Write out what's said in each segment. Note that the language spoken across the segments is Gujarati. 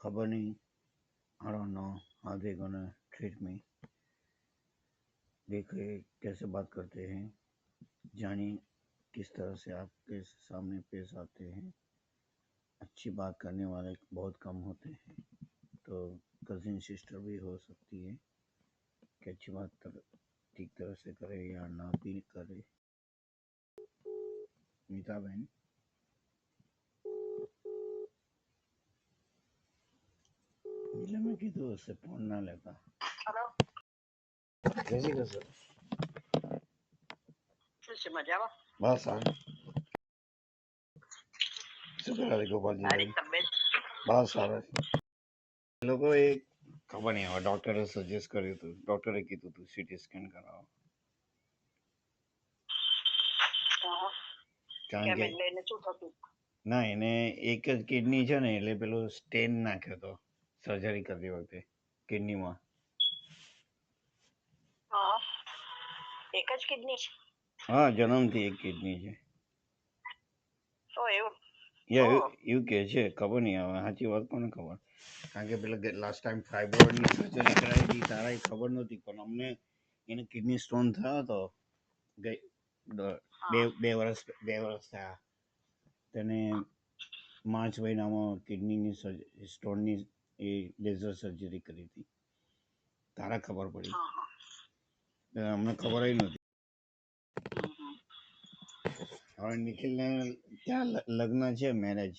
खबर नहीं, I don't know how they gonna treat me. देखे कैसे बात करते हैं, जानिए किस तरह से आपके सामने पेश आते हैं। अच्छी बात करने वाले बहुत कम होते हैं, तो कजिन सिस्टर भी हो सकती है कि अच्छी बात ठीक तरह से करे या ना भी करे। नीता बहन, એટલે મેં કીધું હશે ફોન ના લેતા. હેલો, જય શ્રી કૃષ્ણ. શું છે મજામાં? બસ સારું. શું કરે છે ગોપાલજી? તારી તબિયત? બસ સારા છે. એ લોકોએ ખબર નહીં, હવે ડોક્ટરે સજેસ્ટ કર્યું હતું, ડોક્ટરે કીધું હતું સીટી સ્કેન કરાવો. કારણ કે એટલે એને શું થતું? ના, એને એક જ કિડની છે ને, એટલે પેલું સ્ટેન નાખ્યો હતો સર્જરી કરતી વખતે કિડનીમાં. હા, એક જ કિડની છે? હા, જન્મથી એક કિડની છે. ઓ એવું? એવું કે છે, ખબર નહીં હવે સાચી વાત કોને ખબર. કારણ કે પેલા લાસ્ટ ટાઈમ ફાઇબ્રોઇડની સર્જરી કરાવી હતી તારા ખબર નહોતી, પણ અમને એને કિડની સ્ટોન થયો હતો બે વર્ષ થયા. તેને માર્ચ મહિનામાં કિડનીની સ્ટોનની એ લેઝર સર્જરી કરી હતી. તારા ખબર પડી, અમને ખબર નહોતી. હવે નિખિલને ત્યાં લગ્ન છે, મેરેજ.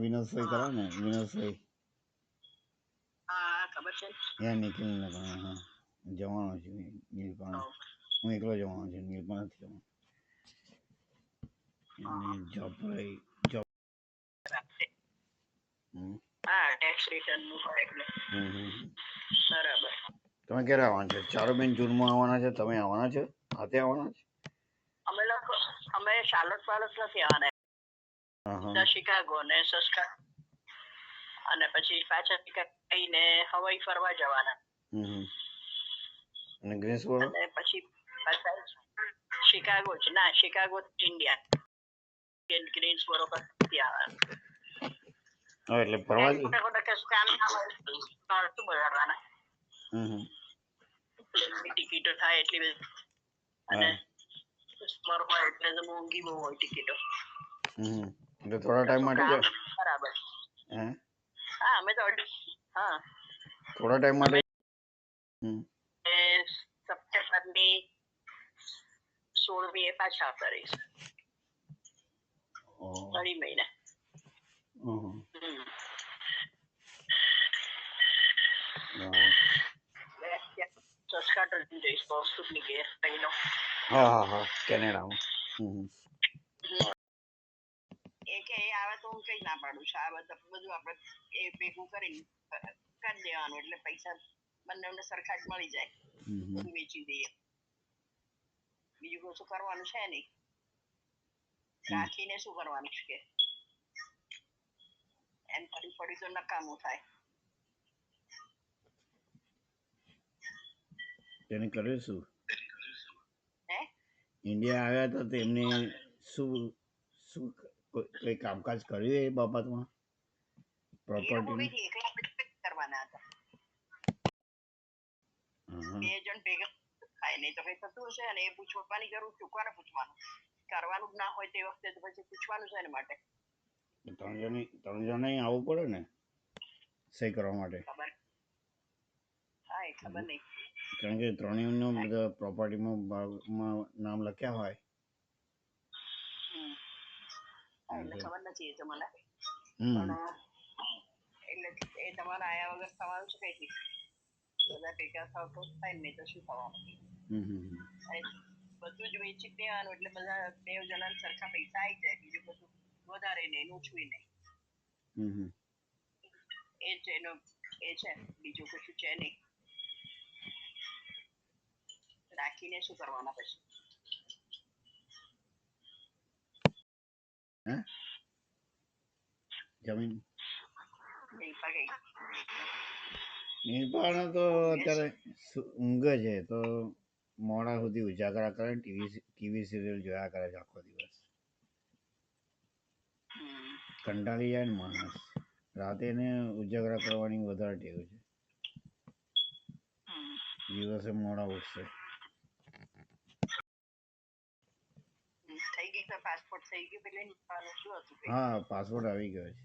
વિનોદભાઈ કરાવે ને, વિનોદભાઈ. હા, ખબર છે. ત્યાં નિખિલ લગ્ન. હા, જવાનો છું નીલપણ. હું એકલો જવાનો છું, નીલપણ નથી જવાનો. Job job. હા, ટેક્સ રિટર્ન નું હોય એટલે. બરાબર. તમે ક્યારે આવવાના છે? ચારો બેન જૂનમાં આવવાના છે, તમે આવવાના છો? હાથે આવવાના છે? અમે શાર્લોટ નથી આવવાના, શિકાગો ને સસ્કા, અને પછી પાછા શિકાગો હવાઈ ફરવા જવાના. અને ગ્રીન્સબોરો? અને પછી પાછા શિકાગો જ ના, શિકાગો ઇન્ડિયા, ગ્રીન્સબોરો પરથી આવવાના. હા, એટલે ફરવા જ. ટિકિટો થાય એટલી બધી, અને એટલે મોંઘી બહુ હોય ટિકિટો. એટલે થોડા ટાઈમ માટે જ. બરાબર. હે? હા, અમે તો હા થોડા ટાઈમ માટે. સપ્ટેમ્બરની 16મી પાછા આવતા રહીશ. 2 મહિના. સસ્કાટન જઈશ, બોસ્ટનની ઘેર મહિનો. હા, કેનેડામાં. એ કે આવે તો હું કઈ ના પાડું છું. આ બધું આપણે એ ભેગું કરીને કરી દેવાનું, એટલે પૈસા બંને સરખા જ મળી જાય. બધું વેચી દઈએ, બીજું કશું કરવાનું છે નહીં. રાખીને શું કરવાનું છે કે એમ પડી તો નકામું થાય. તેને કર્યું શું? હે? ઇન્ડિયા આવ્યા હતા તેમને શું શું કઈ કામકાજ કર્યું એ બાબતમાં? પ્રોપર્ટી કરવાના હતા. 2 જણ ભેગા થાય નહીં તો કઈ થતું હશે, અને એ પૂછવાની જરૂર ચૂકવાને પૂછવાનું, કરવાનું જ ના હોય તે વખતે તો પછી પૂછવાનું છે. એના માટે 3 જણ આવવું પડે ને સહી કરવા માટે. ખબર? હા, એ ખબર નહીં. કારણ કે 3 બધા પ્રોપર્ટીમાં નામ લખ્યા હોય. એટલે ખબર નથી એ તો મને, પણ એટલે એ તમારા આયા વગર થવાનું છે કઈ? બધા ભેગા થાવ તો થાય, નહીં તો શું થવાનું? બધું જ વેચી દેવાનું, એટલે બધા 2 જણા સરખા પૈસા આવી જાય, બીજું બધું વધારે નહીં, ઓછું નહીં. એ જ એનો એ છે, બીજું કશું છે નહીં. રાખીને શું કરવાના પછી? જમીન નીલપા નીલપાનો તો અત્યારે ઊંઘ છે, તો મોડા સુધી ઉજાગરા કરે, ટીવી સિરિયલ જોયા કરે છે આખો દિવસ. કંટાળી જાય ને માણસ. રાતે એને ઉજાગરા કરવાની વધારે ટેવ છે. દિવસે મોડા ઉઠશે. થઈ ગઈ તો પાસપોર્ટ થઈ ગયો પેલે શું હતું? હા, પાસપોર્ટ આવી ગયો છે.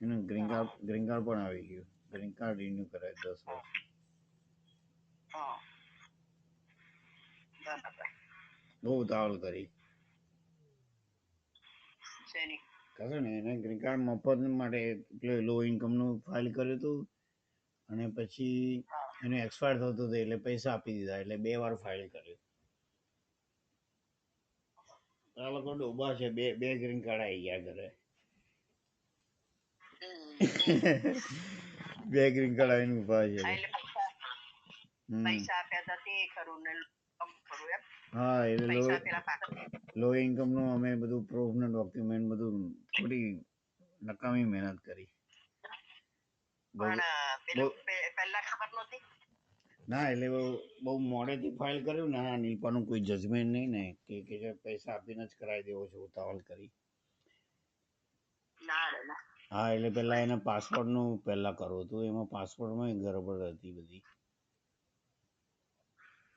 એનું ગ્રીન કાર્ડ પણ આવી ગયું. ગ્રીન કાર્ડ રિન્યુ કરાય 10 વર્ષ. બહુ ઉતાવળ કરી. કશો ને એને ગ્રીન કાર્ડ મફત માટે એટલે લો ઇન્કમનું ફાઇલ કર્યું હતું અને પછી એનું એક્સપાયર થતું હતું એટલે પૈસા આપી દીધા એટલે 2 વાર ફાઇલ કર્યું. આ લોકો ડોબા છે. બે ગ્રીન કાર્ડ આવી ગયા ઘરે. 2 ગ્રીન કાર્ડ આવીને ઉભા છે. પૈસા આપ્યા હતા તે ખરું ને હા, એટલે લો ઇન્કમ નું અમે બધું પ્રૂફ ને ડોક્યુમેન્ટ બધું થોડી નકામી મહેનત કરી. પહેલા ખબર નહોતી. ના, એટલે બહુ મોડેથી ફાઇલ કર્યું ને. આ નીલપાનું કોઈ જજમેન્ટ નહીં ને કે પૈસા આપીને જ કરાવી દેવો છે. ઉતાવળ કરી. હા, એટલે પેલા એને પાસપોર્ટનું પહેલા કરવું હતું. એમાં પાસપોર્ટમાં ગડબડ હતી બધી.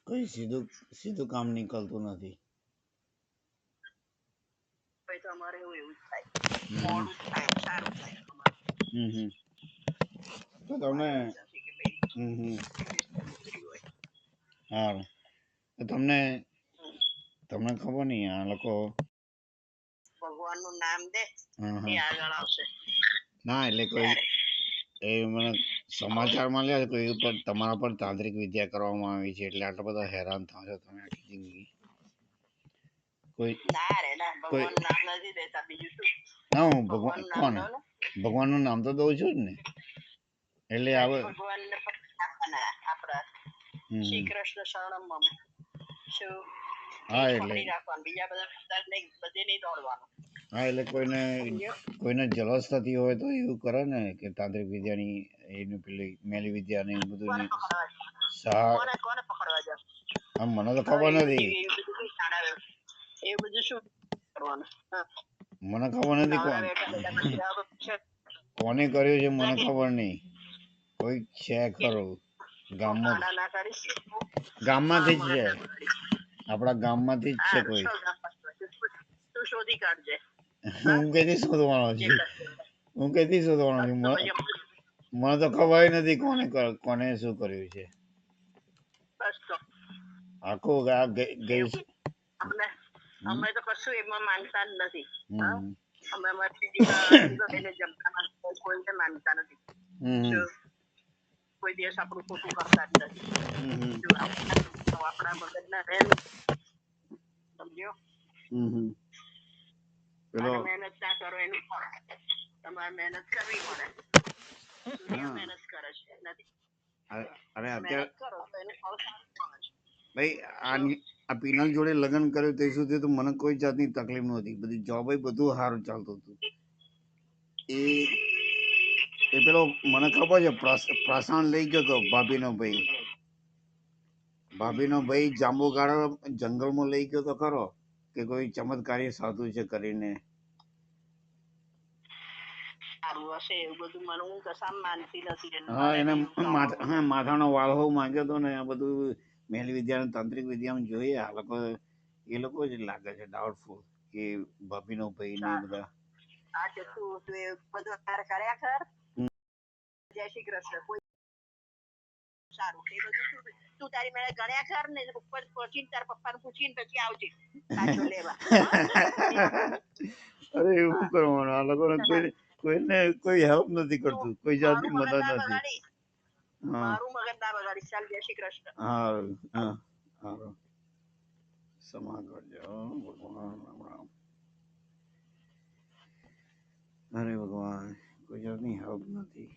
કઈ સીધું કામ નીકળતું નથી. અમારે એવું થાય. સારું થાય. તો તમને હા, તમને ખબર નહીં આ લોકો ભગવાનનું નામ દે એ આગળ આવશે. ના, એટલે કોઈ એ મને સમાચાર મળ્યા કોઈ ઉપર તમારા પર તાંત્રિક વિદ્યા કરવામાં આવી છે એટલે આટલા બધા હેરાન થાવ છો તમે આખી જિંદગી. કોઈ ના રે ના, ભગવાન નામ નથી દેતા. બીજું શું? ના, હું ભગવાનનું નામ તો દઉં છું જ ને. એટલે આવે ભગવાનને આપણા શ્રી કૃષ્ણ શરણમ શું? હા, એટલે બીજા બધા બધે નહીં દોડવાનું. હા, એટલે કોઈને જલસ થતી હોય તો એવું કરે ને કે તાંત્રિક વિદ્યાની એની પેલી મેલી વિદ્યા ને એવું બધું કોને પકડવા જાવ? મને તો ખબર નથી. એવું બધું શું કરવાનું? મને ખબર નથી કોને કર્યું છે. મને ખબર નહીં. કોઈ છે ખરું ગામમાંથી જ છે. આપણા ગામમાંથી જ છે કોઈ. તું શોધી કાઢજે. હું કઈથી શોધવાનો છું? મને તો ખબર નથી કોને શું કર્યું છે. આખું અમે તો કશું એમાં માનતા જ નથી. અમે કોઈને માનતા નથી. કોઈ દિવસ આપણું ખોટું કરતા જ નથી. આપણા મગજના રહેલ સમજો. મહેનત ના કરો એનું તમારે મહેનત કરવી પડે. મહેનત કરે છે નથી. મહેનત કરો તો એનું ફળ સારું મળે છે. ભાઈ આ પિનલ જોડે લગ્ન કર્યું તે સુધી તો મને કોઈ જાતની તકલીફ નહોતી. બધી જોબ બધું સારું ચાલતું હતું. એ પેલો મને ખબર છે પ્રશાંત લઈ ગયો હતો ભાભીનો ભાઈ જાંબુગાળા જંગલમાં લઈ ગયો તો ખરો કે કોઈ ચમત્કારી સાધુ છે કરીને. હા, એને માથાનો વાળહો માંગ્યો હતો ને આ બધું મેલી વિદ્યા તાંત્રિક વિદ્યામાં જોઈએ. આ લોકો એ લોકો જ લાગે છે ડાઉટફુલ કે ભાભીનો ભાઈ ને બધા. જય શ્રી કૃષ્ણ. સારું એ બધું તું તારી મેળે ગણ્યા કર ને ઉપર પહોંચીને તાર પપ્પાને પૂછીને પછી આવજે પાછો લેવા. અરે એવું કરવાનું. આ લોકોને કોઈને કોઈ હેલ્પ નથી કરતું. કોઈ જાતની મદદ નથી. મારું મગજ ના બગાડી. ચાલ, જય શ્રી કૃષ્ણ. હા, સમા કરજો ભગવાન. રામ રામ. અરે ભગવાન, કોઈ જાતની હેલ્પ નથી.